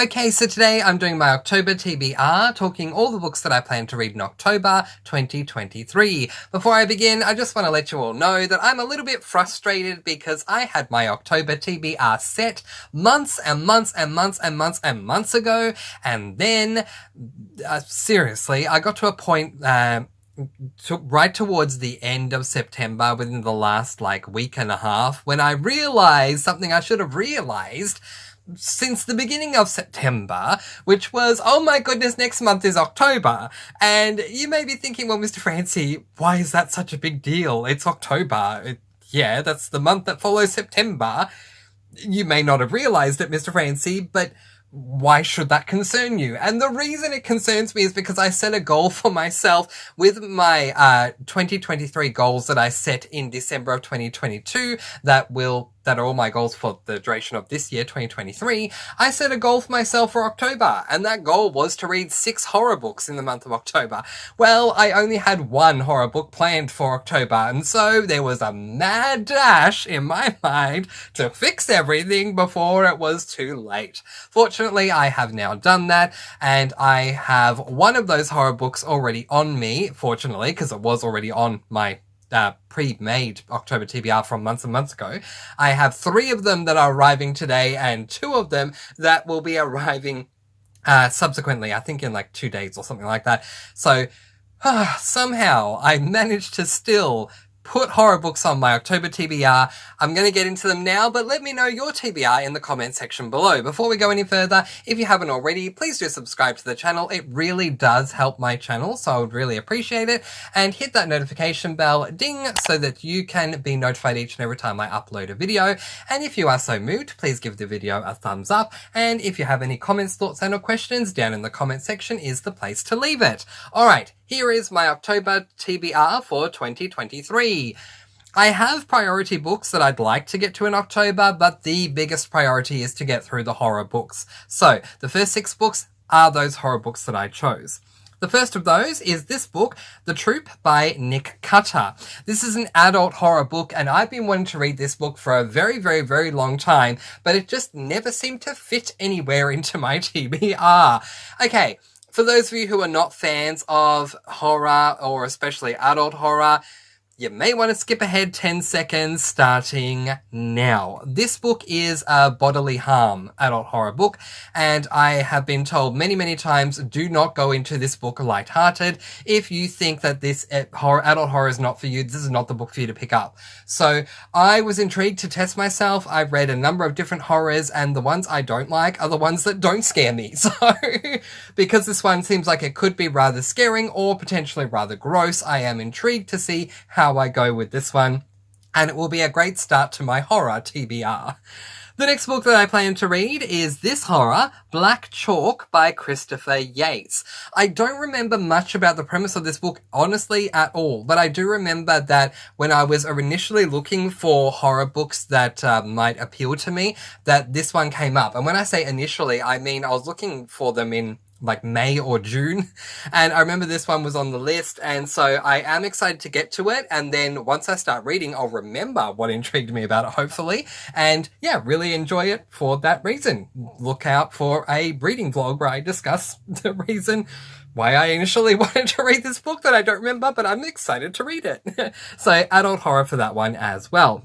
Okay, so today I'm doing my October TBR, talking all the books that I plan to read in October 2023. Before I begin, I just want to let you all know that I'm a little bit frustrated because I had my October TBR set months and months and months and months and months ago, and then, seriously, I got to a point right towards the end of September, within the last week and a half, when I realized something I should have realized since the beginning of September, which was, oh my goodness, next month is October. And you may be thinking, well, Mr. Francy, why is that such a big deal? It's October. Yeah, that's the month that follows September. You may not have realized it, Mr. Francy, but why should that concern you? And the reason it concerns me is because I set a goal for myself with my 2023 goals that I set in December of 2022 that are all my goals for the duration of this year, 2023. I set a goal for myself for October, and that goal was to read 6 horror books in the month of October. Well, I only had 1 horror book planned for October, and so there was a mad dash in my mind to fix everything before it was too late. Fortunately, I have now done that, and I have one of those horror books already on me, fortunately, because it was already on my pre-made October TBR from months and months ago. I have 3 of them that are arriving today and 2 of them that will be arriving subsequently, I think in 2 days or something like that. So somehow I managed to still put horror books on my October TBR. I'm going to get into them now, but let me know your TBR in the comment section below. Before we go any further, if you haven't already, please do subscribe to the channel. It really does help my channel, so I would really appreciate it. And hit that notification bell, ding, so that you can be notified each and every time I upload a video. And if you are so moved, please give the video a thumbs up. And if you have any comments, thoughts, and or questions, down in the comment section is the place to leave it. Alright, here is my October TBR for 2023. I have priority books that I'd like to get to in October, but the biggest priority is to get through the horror books. So, the first 6 books are those horror books that I chose. The first of those is this book, The Troop by Nick Cutter. This is an adult horror book, and I've been wanting to read this book for a very, very, very long time, but it just never seemed to fit anywhere into my TBR. Okay, for those of you who are not fans of horror, or especially adult horror, you may want to skip ahead 10 seconds starting now. This book is a bodily harm adult horror book, and I have been told many, many times, do not go into this book lighthearted. If you think that this adult horror is not for you, this is not the book for you to pick up. So I was intrigued to test myself. I've read a number of different horrors, and the ones I don't like are the ones that don't scare me. So because this one seems like it could be rather scaring or potentially rather gross, I am intrigued to see how I go with this one, and it will be a great start to my horror TBR. The next book that I plan to read is this horror, Black Chalk by Christopher Yates. I don't remember much about the premise of this book, honestly, at all, but I do remember that when I was initially looking for horror books that might appeal to me, that this one came up. And when I say initially, I mean I was looking for them in May or June, and I remember this one was on the list, and so I am excited to get to it, and then once I start reading, I'll remember what intrigued me about it, hopefully, and yeah, really enjoy it for that reason. Look out for a reading vlog where I discuss the reason why I initially wanted to read this book that I don't remember, but I'm excited to read it. So adult horror for that one as well.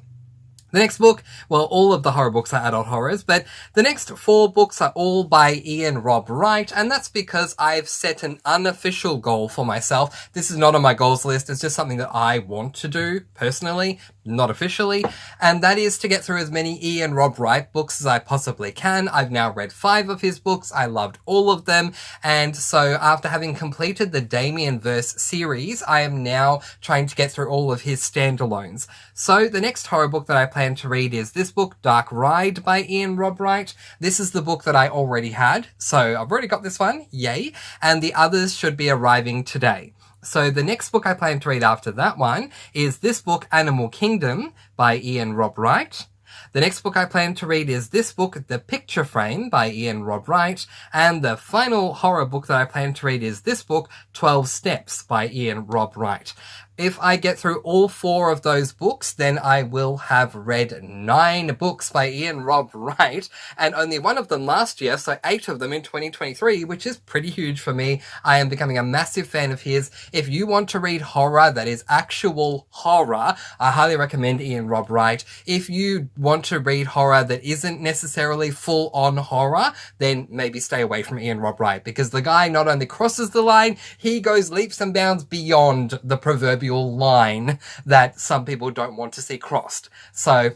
The next book, well, all of the horror books are adult horrors, but the next 4 books are all by Ian Rob Wright, and that's because I've set an unofficial goal for myself. This is not on my goals list, it's just something that I want to do personally, not officially, and that is to get through as many Ian Rob Wright books as I possibly can. I've now read 5 of his books, I loved all of them, and so after having completed the Damien Verse series, I am now trying to get through all of his standalones. So the next horror book that I plan to read is this book, Dark Ride by Ian Rob Wright. This is the book that I already had, so I've already got this one, yay, and the others should be arriving today. So the next book I plan to read after that one is this book, Animal Kingdom by Ian Rob Wright. The next book I plan to read is this book, The Picture Frame by Ian Rob Wright. And the final horror book that I plan to read is this book, 12 Steps by Ian Rob Wright. If I get through all 4 of those books, then I will have read 9 books by Ian Rob Wright, and only 1 of them last year, so 8 of them in 2023, which is pretty huge for me. I am becoming a massive fan of his. If you want to read horror that is actual horror, I highly recommend Ian Rob Wright. If you want to read horror that isn't necessarily full-on horror, then maybe stay away from Ian Rob Wright, because the guy not only crosses the line, he goes leaps and bounds beyond the proverbial line that some people don't want to see crossed. So,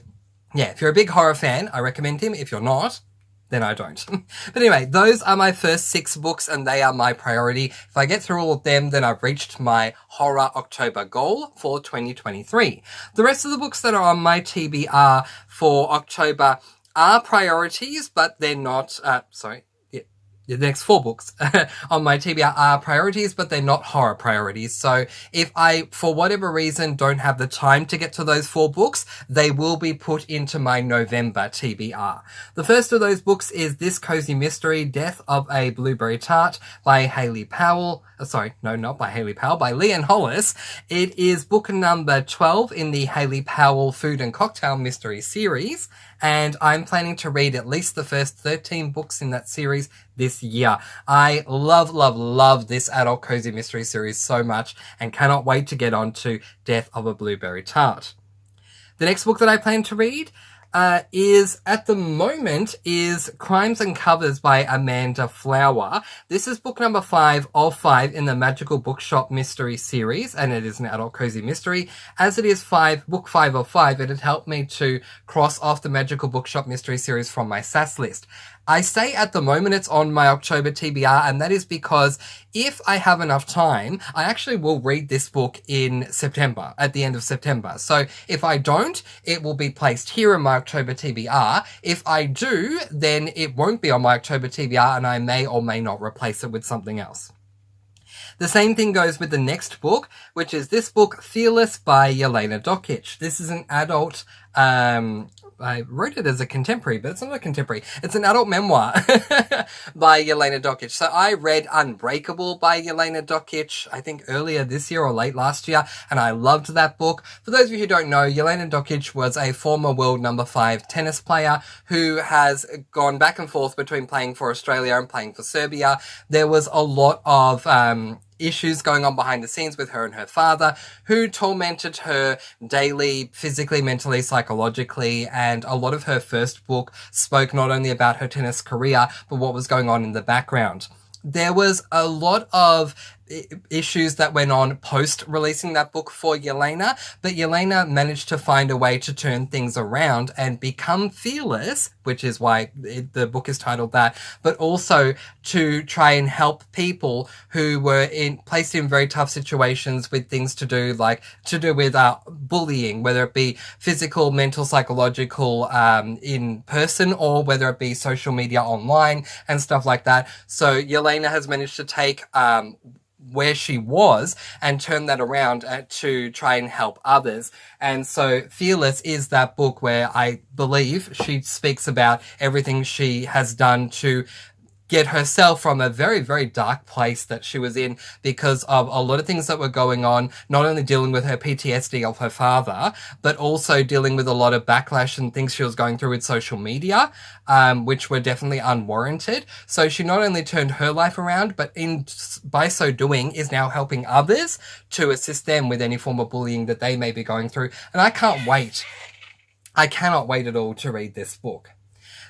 yeah, if you're a big horror fan, I recommend him. If you're not, then I don't. But anyway, those are my first 6 books, and they are my priority. If I get through all of them, then I've reached my Horror October goal for 2023. The rest of the books that are on my TBR for October are priorities, but they're not, the next 4 books on my TBR are priorities, but they're not horror priorities. So if I, for whatever reason, don't have the time to get to those 4 books, they will be put into my November TBR. The first of those books is This Cozy Mystery, Death of a Blueberry Tart by Hayley Powell. Not by Hayley Powell, by Leon Hollis. It is book number 12 in the Hayley Powell Food and Cocktail Mystery series, and I'm planning to read at least the first 13 books in that series this year. I love this adult cozy mystery series so much, and cannot wait to get on to Death of a Blueberry Tart. The next book that I plan to read is Crimes and Covers by Amanda Flower. This is book number 5 of 5 in the Magical Bookshop Mystery series, and it is an adult cozy mystery. As it is book 5 of 5, it had helped me to cross off the Magical Bookshop Mystery series from my SAS list. I say at the moment it's on my October TBR, and that is because if I have enough time, I actually will read this book in September, at the end of September. So if I don't, it will be placed here in my October TBR. If I do, then it won't be on my October TBR, and I may or may not replace it with something else. The same thing goes with the next book, which is this book, Fearless by Yelena Dokic. This is an adult, I wrote it as a contemporary, but it's not a contemporary. It's an adult memoir by Yelena Dokic. So I read Unbreakable by Yelena Dokic, I think earlier this year or late last year, and I loved that book. For those of you who don't know, Yelena Dokic was a former world number 5 tennis player who has gone back and forth between playing for Australia and playing for Serbia. There was a lot of issues going on behind the scenes with her and her father, who tormented her daily, physically, mentally, psychologically, and a lot of her first book spoke not only about her tennis career, but what was going on in the background. There was a lot of issues that went on post releasing that book for Yelena, but Yelena managed to find a way to turn things around and become fearless, which is why the book is titled that, but also to try and help people who were placed in very tough situations with things to do with bullying, whether it be physical, mental, psychological, in person, or whether it be social media online and stuff like that. So Yelena has managed to take where she was and turn that around to try and help others. And so Fearless is that book where I believe she speaks about everything she has done to get herself from a very, very dark place that she was in because of a lot of things that were going on, not only dealing with her PTSD of her father, but also dealing with a lot of backlash and things she was going through with social media, which were definitely unwarranted. So she not only turned her life around, but by so doing is now helping others to assist them with any form of bullying that they may be going through. And I can't wait. I cannot wait at all to read this book.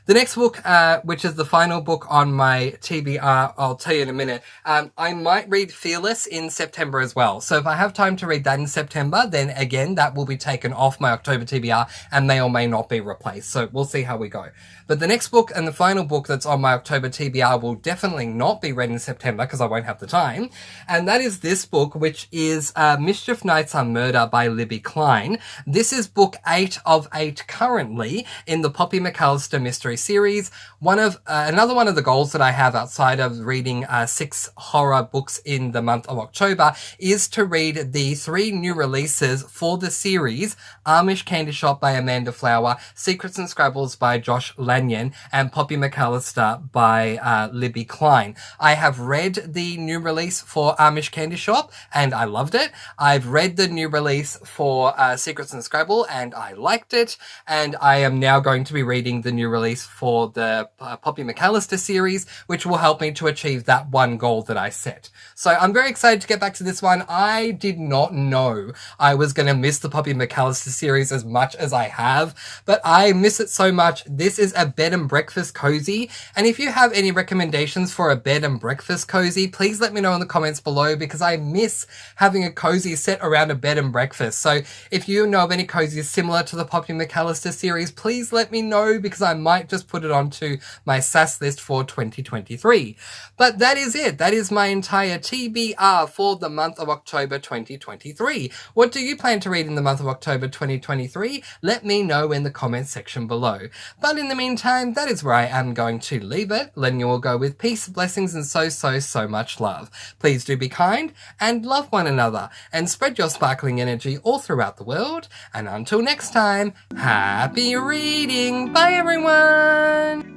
The next book, which is the final book on my TBR, I'll tell you in a minute, I might read Fearless in September as well. So if I have time to read that in September, then again, that will be taken off my October TBR and may or may not be replaced. So we'll see how we go. But the next book and the final book that's on my October TBR will definitely not be read in September because I won't have the time. And that is this book, which is Mischief Nights Are Murder by Libby Klein. This is book 8 of 8 currently in the Poppy McAllister Mystery series. Another one of the goals that I have outside of reading 6 horror books in the month of October is to read the 3 new releases for the series: Amish Candy Shop by Amanda Flower, Secrets and Scrabbles by Josh Lanyon, and Poppy McAllister by Libby Klein. I have read the new release for Amish Candy Shop and I loved it. I've read the new release for Secrets and Scrabble and I liked it. And I am now going to be reading the new release for the Poppy McAllister series, which will help me to achieve that one goal that I set. So I'm very excited to get back to this one. I did not know I was going to miss the Poppy McAllister series as much as I have, but I miss it so much. This is a bed and breakfast cozy, and if you have any recommendations for a bed and breakfast cozy, please let me know in the comments below, because I miss having a cozy set around a bed and breakfast. So if you know of any cozies similar to the Poppy McAllister series, please let me know, because I might just put it onto my SAS list for 2023. But that is it. That is my entire TBR for the month of October 2023. What do you plan to read in the month of October 2023? Let me know in the comments section below. But in the meantime, that is where I am going to leave it, letting you all go with peace, blessings, and so much love. Please do be kind and love one another, and spread your sparkling energy all throughout the world. And until next time, happy reading! Bye everyone!